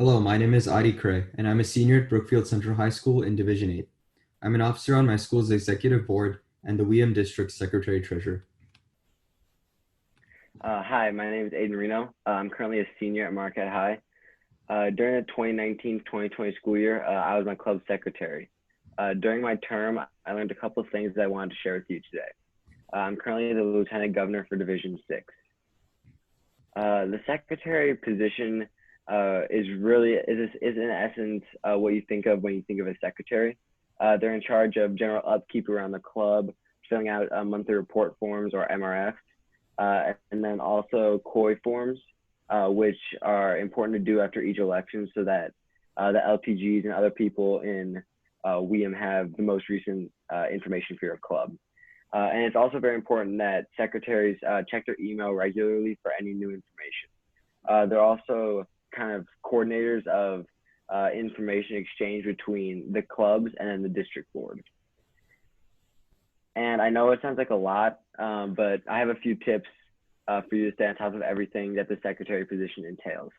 Hello, my name is Adi Cray, and I'm a senior at Brookfield Central High School in Division 8. I'm an officer on my school's executive board and the WEM District Secretary Treasurer. Hi, my name is Aiden Reno. I'm currently a senior at Marquette High. During the 2019-2020 school year, I was my club secretary. During my term, I learned a couple of things that I wanted to share with you today. I'm currently the Lieutenant Governor for Division 6. The secretary position is in essence what you think of when you think of a secretary. They're in charge of general upkeep around the club, filling out monthly report forms or MRFs, and then also COI forms, which are important to do after each election so that the LPGs and other people in WEM have the most recent information for your club. And it's also very important that secretaries check their email regularly for any new information. They're also kind of coordinators of information exchange between the clubs and then the district board. And I know it sounds like a lot, but I have a few tips for you to stay on top of everything that the secretary position entails.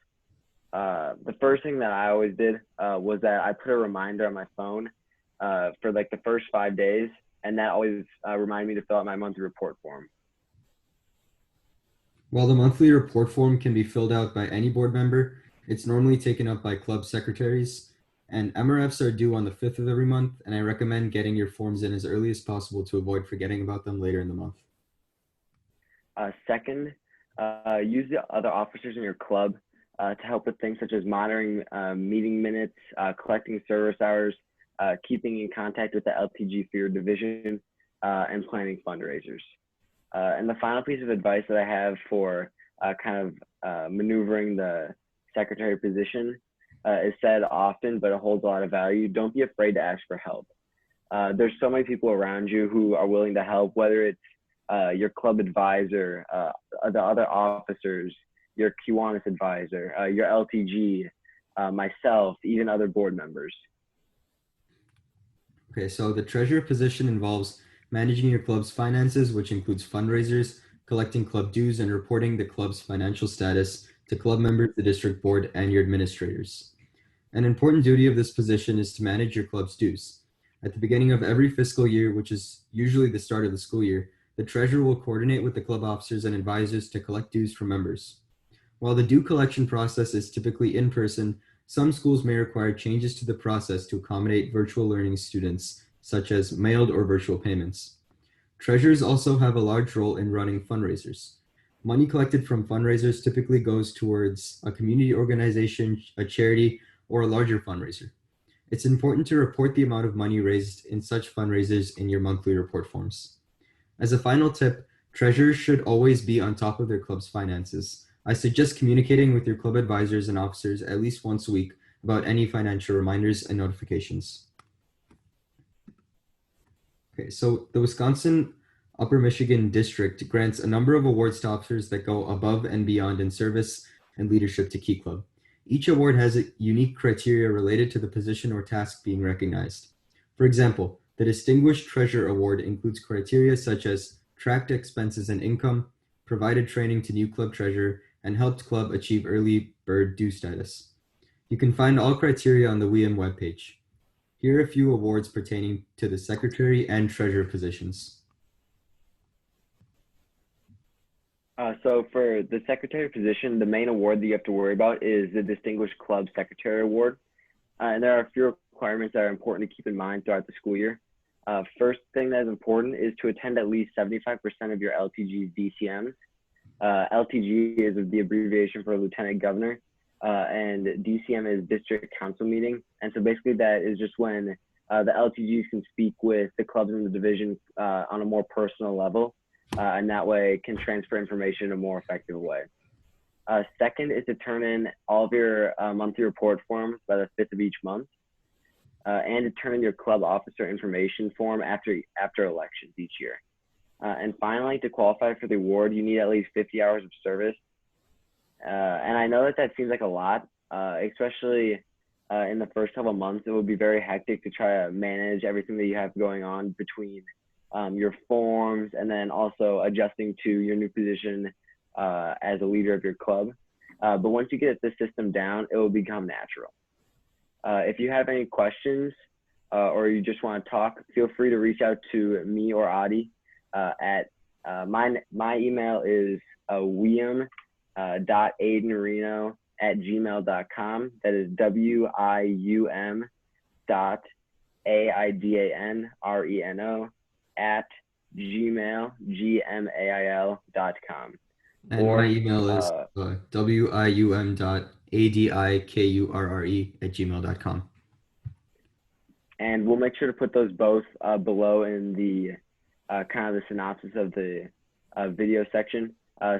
The first thing that I always did was that I put a reminder on my phone for like the first 5 days, and that always reminded me to fill out my monthly report form. While the monthly report form can be filled out by any board member, it's normally taken up by club secretaries, and MRFs are due on the 5th of every month, and I recommend getting your forms in as early as possible to avoid forgetting about them later in the month. Second, use the other officers in your club to help with things such as monitoring meeting minutes, collecting service hours, keeping in contact with the LPG for your division, and planning fundraisers. And the final piece of advice that I have for kind of maneuvering the secretary position is said often, but it holds a lot of value. Don't be afraid to ask for help. There's so many people around you who are willing to help, whether it's your club advisor, the other officers, your Kiwanis advisor, your LTG, myself, even other board members. Okay, so the treasurer position involves managing your club's finances, which includes fundraisers, collecting club dues, and reporting the club's financial status to club members, the district board, and your administrators. An important duty of this position is to manage your club's dues. At the beginning of every fiscal year, which is usually the start of the school year, the treasurer will coordinate with the club officers and advisors to collect dues from members. While the due collection process is typically in person, some schools may require changes to the process to accommodate virtual learning students, such as mailed or virtual payments. Treasurers also have a large role in running fundraisers. Money collected from fundraisers typically goes towards a community organization, a charity, or a larger fundraiser. It's important to report the amount of money raised in such fundraisers in your monthly report forms. As a final tip, treasurers should always be on top of their club's finances. I suggest communicating with your club advisors and officers at least once a week about any financial reminders and notifications. Okay, so the Wisconsin Upper Michigan District grants a number of awards to officers that go above and beyond in service and leadership to Key Club. Each award has a unique criteria related to the position or task being recognized. For example, the Distinguished Treasurer Award includes criteria such as tracked expenses and income, provided training to new club treasurer, and helped club achieve early bird due status. You can find all criteria on the WEM webpage. Here are a few awards pertaining to the secretary and treasurer positions. So for the secretary position, the main award that you have to worry about is the Distinguished Club Secretary Award. And there are a few requirements that are important to keep in mind throughout the school year. First thing that is important is to attend at least 75% of your LTG's DCMs. LTG is the abbreviation for Lieutenant Governor, and DCM is District Council Meeting. And so basically that is just when the LTGs can speak with the clubs in the division on a more personal level, and that way can transfer information in a more effective way. Second is to turn in all of your monthly report forms by the 5th of each month, and to turn in your club officer information form after elections each year. And finally, to qualify for the award, you need at least 50 hours of service. And I know that seems like a lot, especially in the first couple of months. It would be very hectic to try to manage everything that you have going on between your forms and then also adjusting to your new position as a leader of your club. But once you get the system down, it will become natural. If you have any questions or you just want to talk, feel free to reach out to me or Adi at my email is wium.aidanreno@gmail.com. That is WIUM dot AIDANRENO at gmail.com. And Or my email is wium.adikure@gmail.com. and we'll make sure to put those both below in the kind of the synopsis of the video section.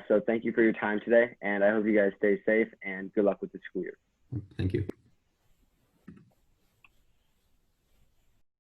So thank you for your time today, and I hope you guys stay safe and good luck with the school year. Thank you.